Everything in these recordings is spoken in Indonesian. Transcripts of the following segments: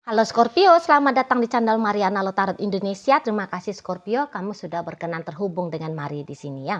Halo Scorpio, selamat datang di channel Mariana Lotarot Indonesia. Terima kasih Scorpio, kamu sudah berkenan terhubung dengan Mari di sini ya.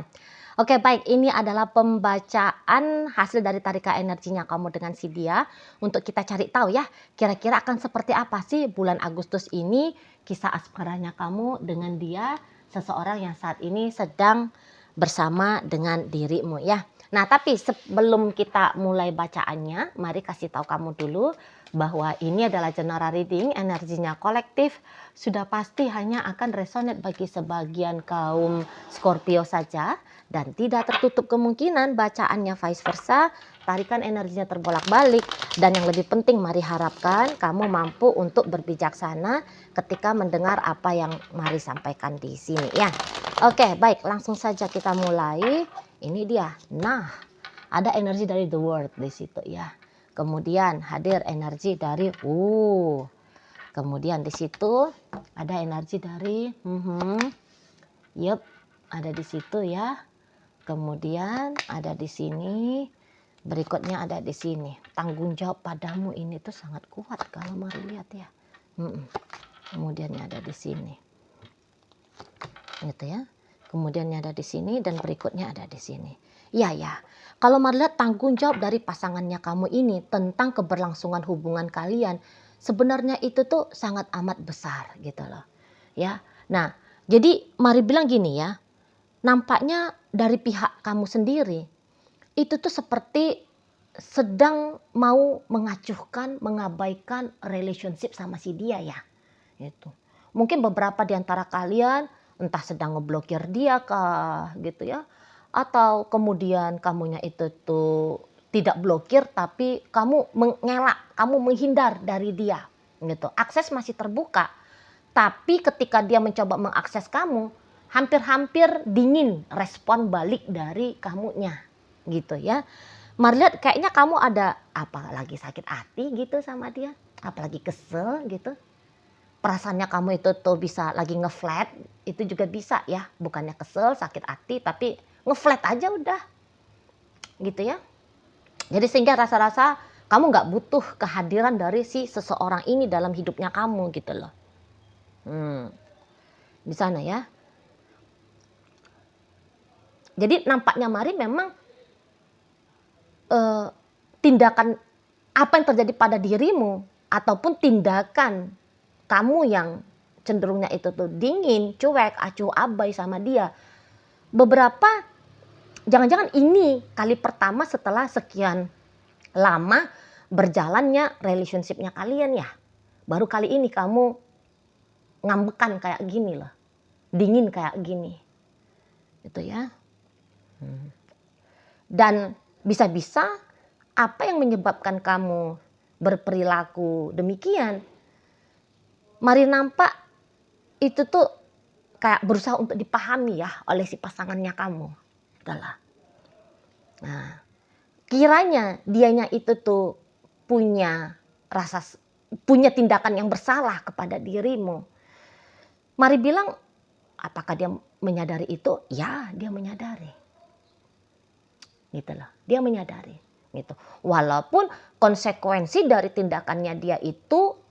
Oke baik, ini adalah pembacaan hasil dari tarikan energinya kamu dengan si dia. Untuk kita cari tahu ya, kira-kira akan seperti apa sih bulan Agustus ini kisah asmaranya kamu dengan dia, seseorang yang saat ini sedang bersama dengan dirimu ya. Nah tapi sebelum kita mulai bacaannya, mari kasih tahu kamu dulu bahwa ini adalah general reading, energinya kolektif, sudah pasti hanya akan resonate bagi sebagian kaum Scorpio saja dan tidak tertutup kemungkinan bacaannya vice versa, tarikan energinya terbolak-balik, dan yang lebih penting mari harapkan kamu mampu untuk berbijaksana ketika mendengar apa yang Mari sampaikan di sini ya. Oke, baik, langsung saja kita mulai. Ini dia. Nah, ada energi dari the world di situ ya. Kemudian hadir energi dari kemudian di situ ada energi dari yup, ada di situ ya. Kemudian ada di sini, berikutnya ada di sini. Tanggung jawab padamu ini tuh sangat kuat kalau Mari lihat ya. Kemudiannya ada di sini. Gitu ya. Kemudiannya ada di sini dan berikutnya ada di sini. Ya. Kalau Mari lihat tanggung jawab dari pasangannya kamu ini tentang keberlangsungan hubungan kalian, sebenarnya itu tuh sangat amat besar gitu loh. Ya. Nah, jadi Mari bilang gini ya. Nampaknya dari pihak kamu sendiri itu tuh seperti sedang mau mengacuhkan, mengabaikan relationship sama si dia ya. Gitu. Mungkin beberapa di antara kalian entah sedang ngeblokir dia kah gitu ya, atau kemudian kamunya itu tuh tidak blokir tapi kamu mengelak, kamu menghindar dari dia gitu. Akses masih terbuka, tapi ketika dia mencoba mengakses kamu, hampir-hampir dingin respon balik dari kamunya gitu ya. Mari lihat kayaknya kamu ada apa lagi sakit hati gitu sama dia, apalagi kesel gitu. Perasaannya kamu itu tuh bisa lagi ngeflat, itu juga bisa ya, bukannya kesel, sakit hati, tapi ngeflat aja udah, gitu ya. Jadi sehingga rasa-rasa kamu nggak butuh kehadiran dari si seseorang ini dalam hidupnya kamu gitu loh. Di sana ya. Jadi nampaknya Mari memang tindakan apa yang terjadi pada dirimu ataupun tindakan kamu yang cenderungnya itu tuh dingin, cuek, acuh abai sama dia. Beberapa jangan-jangan ini kali pertama setelah sekian lama berjalannya relationship-nya kalian ya. Baru kali ini kamu ngambekan kayak gini loh. Dingin kayak gini. Gitu ya. Dan bisa-bisa apa yang menyebabkan kamu berperilaku demikian, Mari nampak itu tuh kayak berusaha untuk dipahami ya oleh si pasangannya kamu. Udahlah. Nah, kiranya dianya itu tuh punya tindakan yang bersalah kepada dirimu. Mari bilang, apakah dia menyadari itu? Ya, dia menyadari. Gitu loh. Dia menyadari. Gitu. Walaupun konsekuensi dari tindakannya dia itu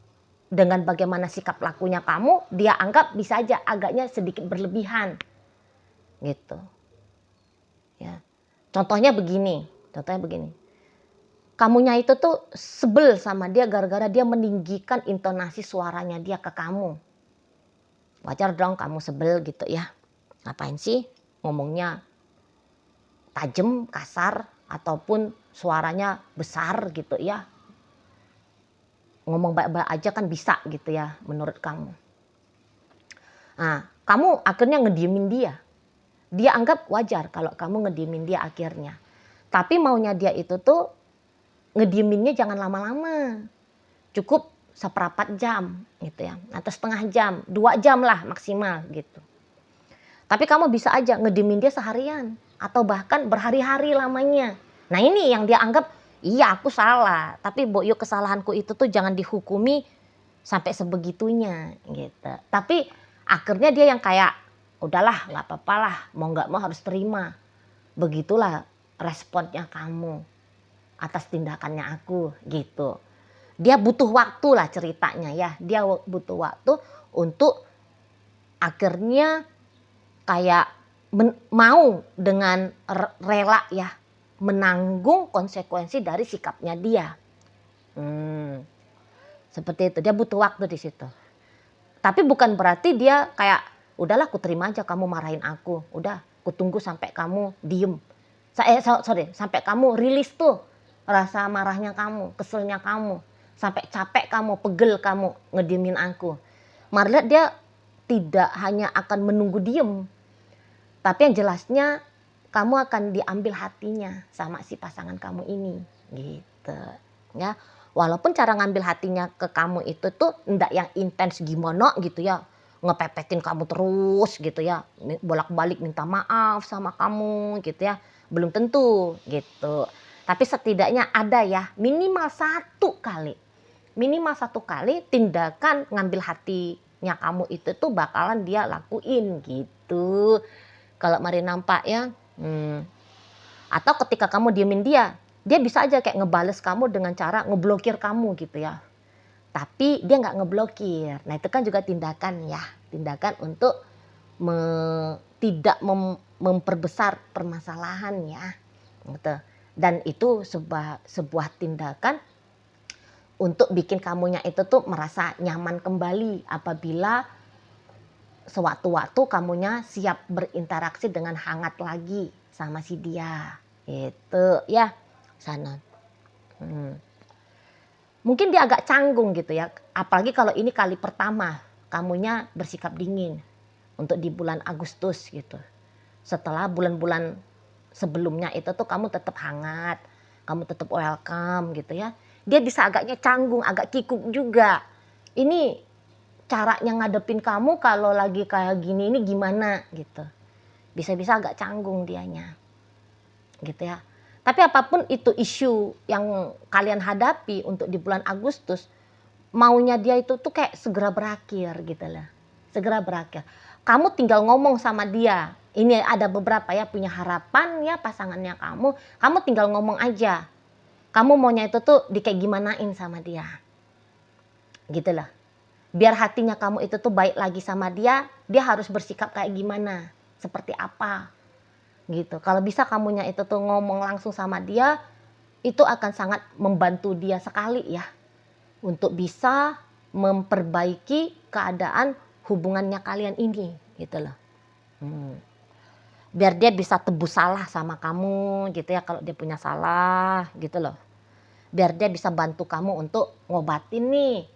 dengan bagaimana sikap lakunya kamu, dia anggap bisa aja agaknya sedikit berlebihan. Gitu. Ya. Contohnya begini. Kamunya itu tuh sebel sama dia gara-gara dia meninggikan intonasi suaranya dia ke kamu. Wajar dong kamu sebel gitu ya. Ngapain sih ngomongnya tajam, kasar, ataupun suaranya besar gitu ya. Ngomong baik-baik aja kan bisa gitu ya menurut kamu. Nah, kamu akhirnya ngediemin dia. Dia anggap wajar kalau kamu ngediemin dia akhirnya. Tapi maunya dia itu tuh ngedieminnya jangan lama-lama. Cukup seperempat jam gitu ya. Atau setengah jam, 2 jam lah maksimal gitu. Tapi kamu bisa aja ngediemin dia seharian. Atau bahkan berhari-hari lamanya. Nah ini yang dia anggap, iya aku salah. Tapi boyo kesalahanku itu tuh jangan dihukumi sampai sebegitunya gitu. Tapi akhirnya dia yang kayak, udahlah gak apa-apa lah, mau gak mau harus terima. Begitulah responnya kamu atas tindakannya aku gitu. Dia butuh waktu lah ceritanya ya. Dia butuh waktu untuk akhirnya kayak mau dengan rela ya menanggung konsekuensi dari sikapnya dia. Seperti itu, dia butuh waktu di situ. Tapi bukan berarti dia kayak udahlah aku terima aja kamu marahin aku. Udah, aku tunggu sampai kamu diem. Sampai kamu rilis tuh rasa marahnya kamu, keselnya kamu. Sampai capek kamu, pegel kamu ngediemin aku. Marlihat dia tidak hanya akan menunggu diem. Tapi yang jelasnya kamu akan diambil hatinya sama si pasangan kamu ini. Gitu. Ya. Walaupun cara ngambil hatinya ke kamu itu tuh enggak yang intens gimana gitu ya. Ngepepetin kamu terus gitu ya. Bolak-balik minta maaf sama kamu gitu ya. Belum tentu gitu. Tapi setidaknya ada ya minimal 1 kali. Minimal 1 kali tindakan ngambil hatinya kamu itu tuh bakalan dia lakuin gitu. Kalau mari nampak ya. Atau ketika kamu diemin dia bisa aja kayak ngebales kamu dengan cara ngeblokir kamu gitu ya. Tapi dia nggak ngeblokir. Nah itu kan juga tindakan ya. Tindakan untuk tidak memperbesar permasalahan ya. Gitu. Dan itu sebuah tindakan untuk bikin kamunya itu tuh merasa nyaman kembali apabila sewaktu-waktu kamunya siap berinteraksi dengan hangat lagi sama si dia. Itu ya. Sana. Mungkin dia agak canggung gitu ya. Apalagi kalau ini kali pertama kamunya bersikap dingin untuk di bulan Agustus gitu. Setelah bulan-bulan sebelumnya itu tuh kamu tetap hangat, kamu tetap welcome gitu ya. Dia bisa agaknya canggung, agak kikuk juga. Ini caranya ngadepin kamu kalau lagi kayak gini ini gimana gitu. Bisa-bisa agak canggung dianya. Gitu ya. Tapi apapun itu isu yang kalian hadapi untuk di bulan Agustus, maunya dia itu tuh kayak segera berakhir gitu lah. Segera berakhir. Kamu tinggal ngomong sama dia. Ini ada beberapa ya punya harapan ya pasangannya kamu. Kamu tinggal ngomong aja. Kamu maunya itu tuh di kayak gimanain sama dia. Gitu lah. Biar hatinya kamu itu tuh baik lagi sama dia harus bersikap kayak gimana. Seperti apa. Gitu. Kalau bisa kamunya itu tuh ngomong langsung sama dia, itu akan sangat membantu dia sekali ya untuk bisa memperbaiki keadaan hubungannya kalian ini gitu loh. Biar dia bisa tebus salah sama kamu gitu ya kalau dia punya salah gitu loh. Biar dia bisa bantu kamu untuk ngobatin nih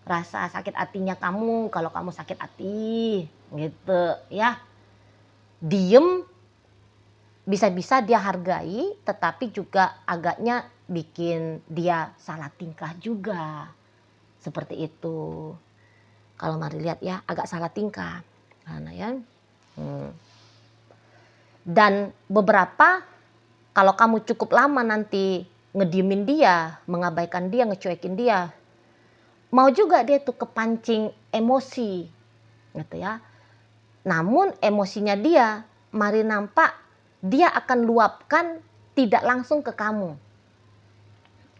rasa sakit hatinya kamu kalau kamu sakit hati gitu ya. Diem bisa-bisa dia hargai, tetapi juga agaknya bikin dia salah tingkah juga. Seperti itu. Kalau mari lihat ya, agak salah tingkah. Nah, ya. Dan beberapa, kalau kamu cukup lama nanti ngediemin dia, mengabaikan dia, ngecuekin dia, mau juga dia tuh kepancing emosi. Gitu ya. Namun emosinya dia, mari nampak dia akan luapkan tidak langsung ke kamu.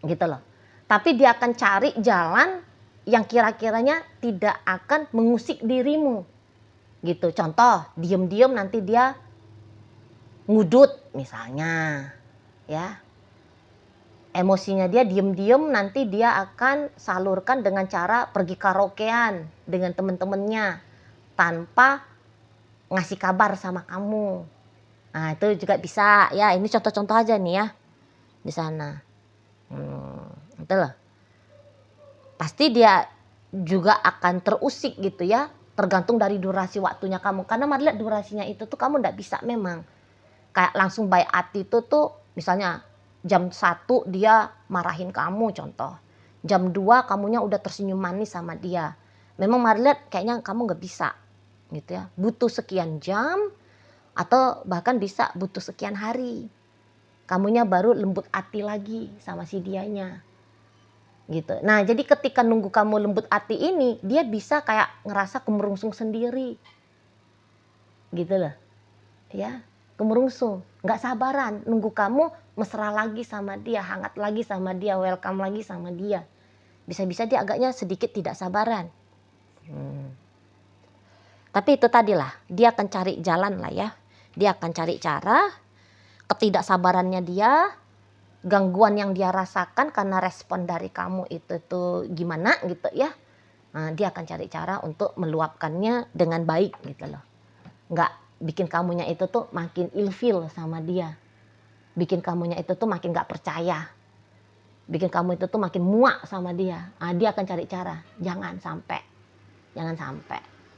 Gitu loh. Tapi dia akan cari jalan yang kira-kiranya tidak akan mengusik dirimu. Gitu. Contoh, diem-diem nanti dia ngudut misalnya. Ya. Emosinya dia diem-diem nanti dia akan salurkan dengan cara pergi karaokean dengan teman-temannya tanpa ngasih kabar sama kamu. Nah itu juga bisa ya, ini contoh-contoh aja nih ya di sana. Itu loh. Pasti dia juga akan terusik gitu ya, tergantung dari durasi waktunya kamu. Karena mari lihat durasinya itu tuh kamu nggak bisa memang kayak langsung by hati itu tuh misalnya jam 1 dia marahin kamu contoh. Jam 2 kamunya udah tersenyum manis sama dia. Memang mari lihat kayaknya kamu nggak bisa gitu ya. Butuh sekian jam atau bahkan bisa butuh sekian hari. Kamunya baru lembut hati lagi sama si dianya. Gitu. Nah, jadi ketika nunggu kamu lembut hati ini, dia bisa kayak ngerasa kemerungsung sendiri. Gitu loh. Ya, kemerungsung, nggak sabaran nunggu kamu mesra lagi sama dia, hangat lagi sama dia, welcome lagi sama dia. Bisa-bisa dia agaknya sedikit tidak sabaran. Tapi itu tadilah, dia akan cari jalan lah ya. Dia akan cari cara, ketidaksabarannya dia, gangguan yang dia rasakan karena respon dari kamu itu tuh gimana gitu ya. Nah, dia akan cari cara untuk meluapkannya dengan baik gitu loh. Nggak bikin kamunya itu tuh makin ilfil sama dia. Bikin kamunya itu tuh makin nggak percaya. Bikin kamu itu tuh makin muak sama dia. Nah, dia akan cari cara. Jangan sampai.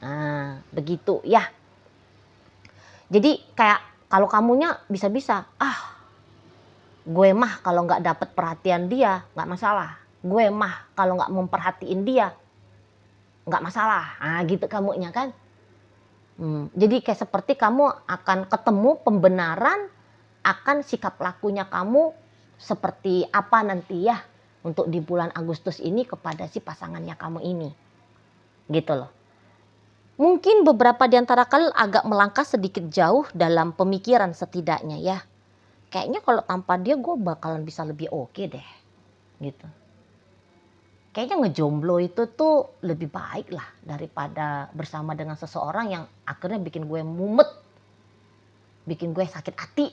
Nah, begitu ya. Jadi kayak kalau kamunya bisa-bisa, gue mah kalau nggak dapet perhatian dia nggak masalah. Gue mah kalau nggak memperhatiin dia nggak masalah. Nah, gitu kamunya kan. Jadi kayak seperti kamu akan ketemu pembenaran akan sikap lakunya kamu seperti apa nanti ya untuk di bulan Agustus ini kepada si pasangannya kamu ini. Gitu loh. Mungkin beberapa di antara kalian agak melangkah sedikit jauh dalam pemikiran setidaknya ya. Kayaknya kalau tanpa dia gue bakalan bisa lebih oke deh. Gitu. Kayaknya ngejomblo itu tuh lebih baik lah daripada bersama dengan seseorang yang akhirnya bikin gue mumet. Bikin gue sakit hati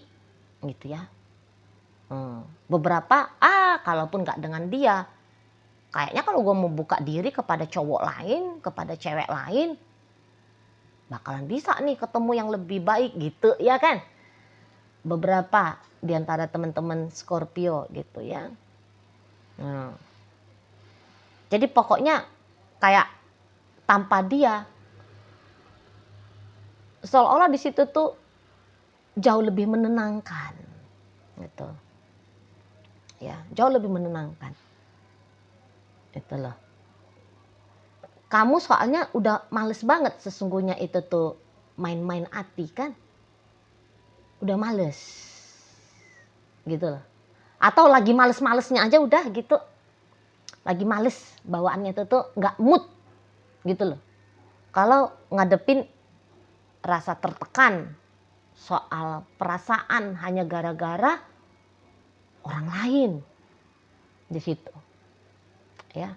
gitu ya. Beberapa, kalaupun gak dengan dia, kayaknya kalau gue mau buka diri kepada cowok lain, kepada cewek lain, bakalan bisa nih ketemu yang lebih baik gitu ya kan. Beberapa di antara teman-teman Scorpio gitu ya. Jadi pokoknya kayak tanpa dia, seolah-olah di situ tuh jauh lebih menenangkan, gitu. Ya, jauh lebih menenangkan. Itu loh. Kamu soalnya udah males banget sesungguhnya itu tuh main-main hati kan, udah males, gitu loh. Atau lagi males-malesnya aja udah gitu, lagi males bawaannya itu tuh nggak mood, gitu loh. Kalau ngadepin rasa tertekan soal perasaan hanya gara-gara orang lain di situ, ya.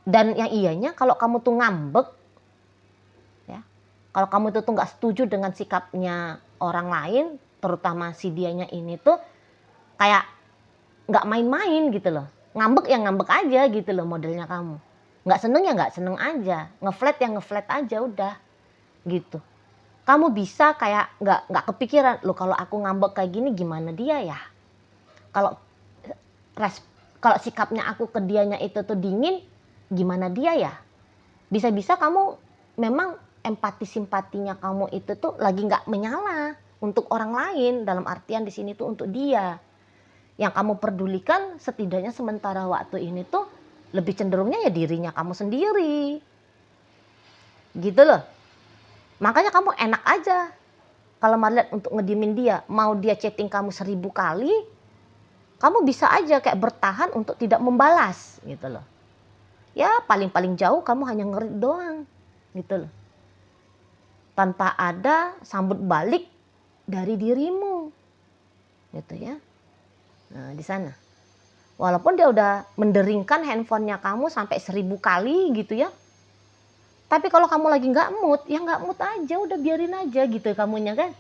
Dan yang iyanya kalau kamu tuh ngambek, ya, kalau kamu tuh nggak setuju dengan sikapnya orang lain, terutama si dianya ini tuh kayak nggak main-main gitu loh. Ngambek ya ngambek aja gitu loh modelnya kamu. Nggak seneng ya nggak seneng aja, ngeflat ya ngeflat aja udah, gitu. Kamu bisa kayak nggak kepikiran, loh kalau aku ngambek kayak gini gimana dia ya? Kalau sikapnya aku ke dianya itu tuh dingin, gimana dia ya? Bisa-bisa kamu memang empati simpatinya kamu itu tuh lagi nggak menyala untuk orang lain, dalam artian di sini tuh untuk dia. Yang kamu pedulikan setidaknya sementara waktu ini tuh lebih cenderungnya ya dirinya kamu sendiri. Gitu loh. Makanya kamu enak aja kalau melihat untuk ngediemin dia. Mau dia chatting kamu 1000 kali, kamu bisa aja kayak bertahan untuk tidak membalas gitu loh. Ya paling-paling jauh kamu hanya ngerit doang gitu loh. Tanpa ada sambut balik dari dirimu. Gitu ya. Nah, di sana. Walaupun dia udah menderingkan handphonenya kamu sampai 1000 kali gitu ya. Tapi kalau kamu lagi nggak mood, ya nggak mood aja, udah biarin aja gitu kamunya kan.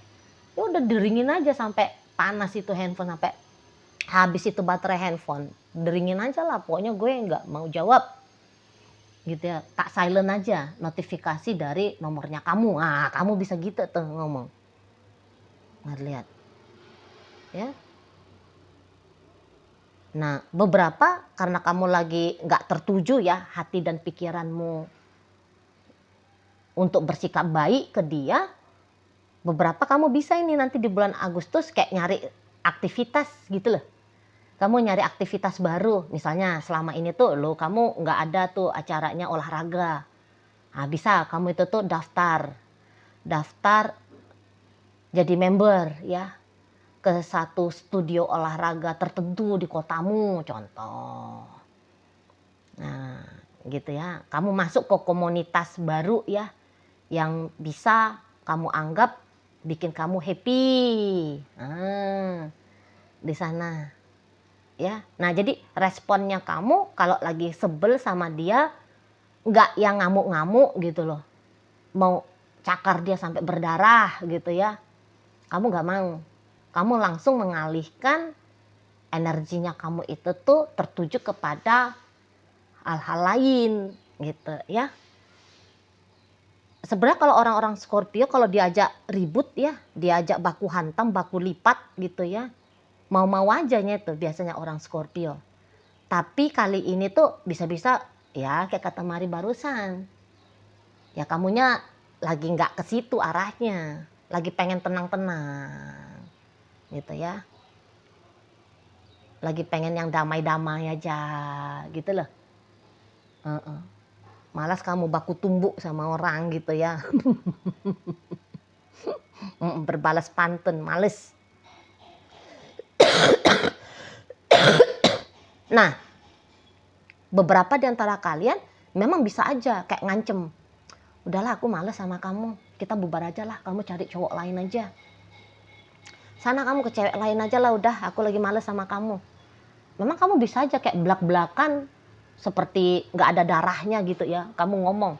Ya udah deringin aja sampai panas itu handphone, sampai habis itu baterai handphone. Deringin aja lah, pokoknya gue nggak mau jawab. Gitu ya, tak silent aja notifikasi dari nomornya kamu. Kamu bisa gitu tuh ngomong. Nggak lihat. Ya. Nah, beberapa karena kamu lagi nggak tertuju ya hati dan pikiranmu untuk bersikap baik ke dia, beberapa kamu bisa ini nanti di bulan Agustus kayak nyari aktivitas gitu loh. Kamu nyari aktivitas baru, misalnya selama ini tuh kamu nggak ada tuh acaranya olahraga. Nah, bisa kamu itu tuh daftar jadi member ya ke satu studio olahraga tertentu di kotamu contoh. Nah, gitu ya. Kamu masuk ke komunitas baru ya yang bisa kamu anggap bikin kamu happy. Di sana. ya. Nah, jadi responnya kamu kalau lagi sebel sama dia, nggak yang ngamuk-ngamuk gitu loh, mau cakar dia sampai berdarah gitu ya, kamu nggak mau. Kamu langsung mengalihkan energinya kamu itu tuh tertuju kepada hal-hal lain gitu ya. Sebenarnya kalau orang-orang Scorpio kalau diajak ribut ya, diajak baku hantam, baku lipat gitu ya, mau-mau ajanya itu biasanya orang Scorpio. Tapi kali ini tuh bisa-bisa ya kayak kata Mari barusan, ya kamunya lagi nggak ke situ arahnya, lagi pengen tenang-tenang gitu ya, lagi pengen yang damai-damai aja gitu loh. Malas kamu baku tumbuk sama orang gitu ya. Berbalas pantun, males. Nah, beberapa di antara kalian memang bisa aja kayak ngancem. Udahlah aku males sama kamu, kita bubar aja lah, kamu cari cowok lain aja. Sana kamu ke cewek lain aja lah, udah aku lagi males sama kamu. Memang kamu bisa aja kayak belak-belakan seperti nggak ada darahnya gitu ya, kamu ngomong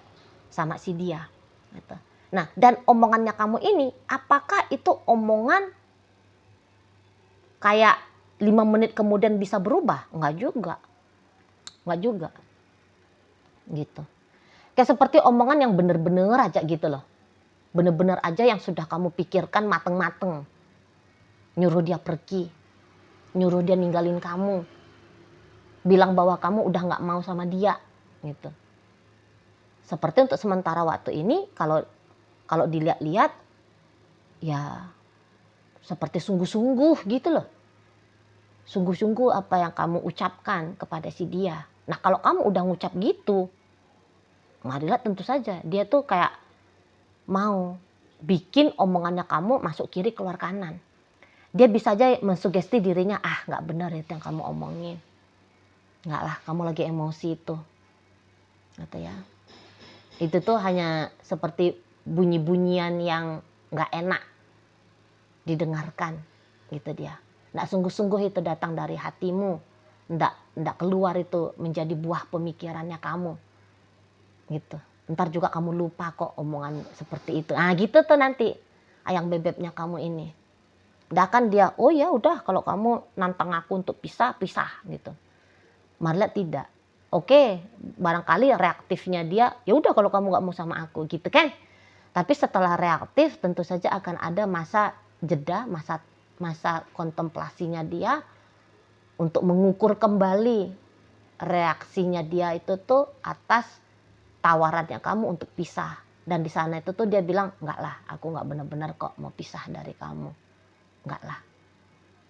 sama si dia gitu. Nah, dan omongannya kamu ini apakah itu omongan kayak 5 menit kemudian bisa berubah? Enggak juga gitu. Kayak seperti omongan yang bener-bener aja gitu loh, bener-bener aja yang sudah kamu pikirkan mateng-mateng, nyuruh dia pergi, nyuruh dia ninggalin kamu, bilang bahwa kamu udah nggak mau sama dia gitu. Seperti untuk sementara waktu ini kalau dilihat-lihat ya seperti sungguh-sungguh gitu loh. Sungguh-sungguh apa yang kamu ucapkan kepada si dia. Nah, kalau kamu udah ngucap gitu, marilah tentu saja dia tuh kayak mau bikin omongannya kamu masuk kiri keluar kanan. Dia bisa aja mensugesti dirinya, nggak benar itu yang kamu omongin. Nggak lah, kamu lagi emosi itu. Gitu ya. Itu tuh hanya seperti bunyi-bunyian yang nggak enak didengarkan gitu dia. Nggak sungguh-sungguh itu datang dari hatimu. Nggak keluar itu menjadi buah pemikirannya kamu. Gitu. Ntar juga kamu lupa kok omongan seperti itu. Gitu tuh nanti ayang bebeknya kamu ini. Udah kan dia, oh ya udah kalau kamu nantang aku untuk pisah gitu. Marla tidak. Oke, barangkali reaktifnya dia, ya udah kalau kamu nggak mau sama aku gitu kan. Tapi setelah reaktif tentu saja akan ada masa jeda, masa kontemplasinya dia untuk mengukur kembali reaksinya dia itu tuh atas tawarannya kamu untuk pisah. Dan di sana itu tuh dia bilang, enggak lah, aku nggak benar-benar kok mau pisah dari kamu. Enggak lah.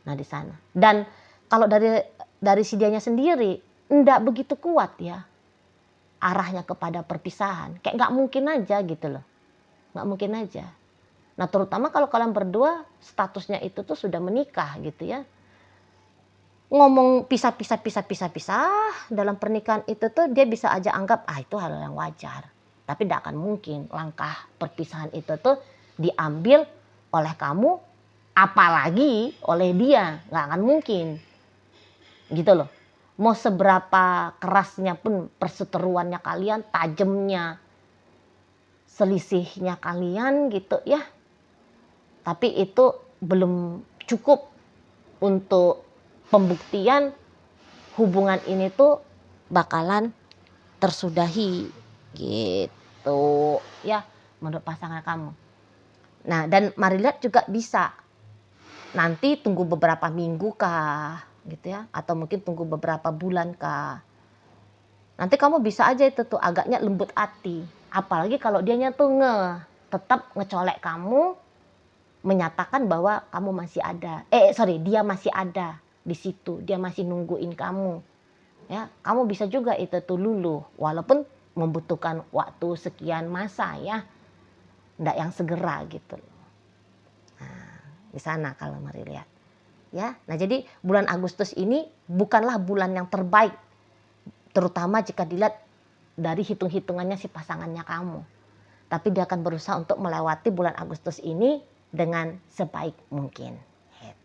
Nah di sana. Dan kalau dari si dianya sendiri, enggak begitu kuat ya arahnya kepada perpisahan. Kayak nggak mungkin aja gitu loh. Nggak mungkin aja. Nah terutama kalau kalian berdua statusnya itu tuh sudah menikah gitu ya. Ngomong pisah dalam pernikahan itu tuh dia bisa aja anggap itu hal yang wajar. Tapi tidak akan mungkin langkah perpisahan itu tuh diambil oleh kamu apalagi oleh dia. Nggak akan mungkin gitu loh. Mau seberapa kerasnya pun perseteruannya kalian, tajamnya selisihnya kalian gitu ya. Tapi itu belum cukup untuk pembuktian hubungan ini tuh bakalan tersudahi gitu ya menurut pasangan kamu. Nah dan mari lihat juga bisa nanti tunggu beberapa minggu kah gitu ya, atau mungkin tunggu beberapa bulan kah. Nanti kamu bisa aja itu tuh agaknya lembut hati, apalagi kalau dianya tuh tetap ngecolek kamu, menyatakan bahwa kamu masih ada, dia masih ada di situ, dia masih nungguin kamu. Ya, kamu bisa juga itu tuh luluh, walaupun membutuhkan waktu sekian masa ya, ndak yang segera gitu. Nah, di sana kalau mari lihat. Ya, nah jadi bulan Agustus ini bukanlah bulan yang terbaik, terutama jika dilihat dari hitung-hitungannya si pasangannya kamu. Tapi dia akan berusaha untuk melewati bulan Agustus ini dengan sebaik mungkin.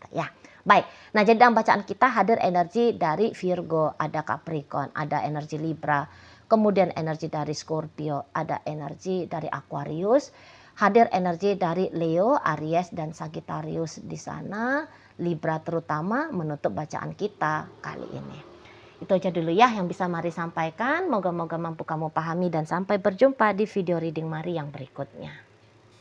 ya. Baik, nah jadi dalam bacaan kita hadir energi dari Virgo, ada Capricorn, ada energi Libra, kemudian energi dari Scorpio, ada energi dari Aquarius, hadir energi dari Leo, Aries, dan Sagittarius di sana. Libra terutama menutup bacaan kita kali ini. Itu aja dulu ya yang bisa Mari sampaikan. Moga-moga mampu kamu pahami dan sampai berjumpa di video reading Mari yang berikutnya.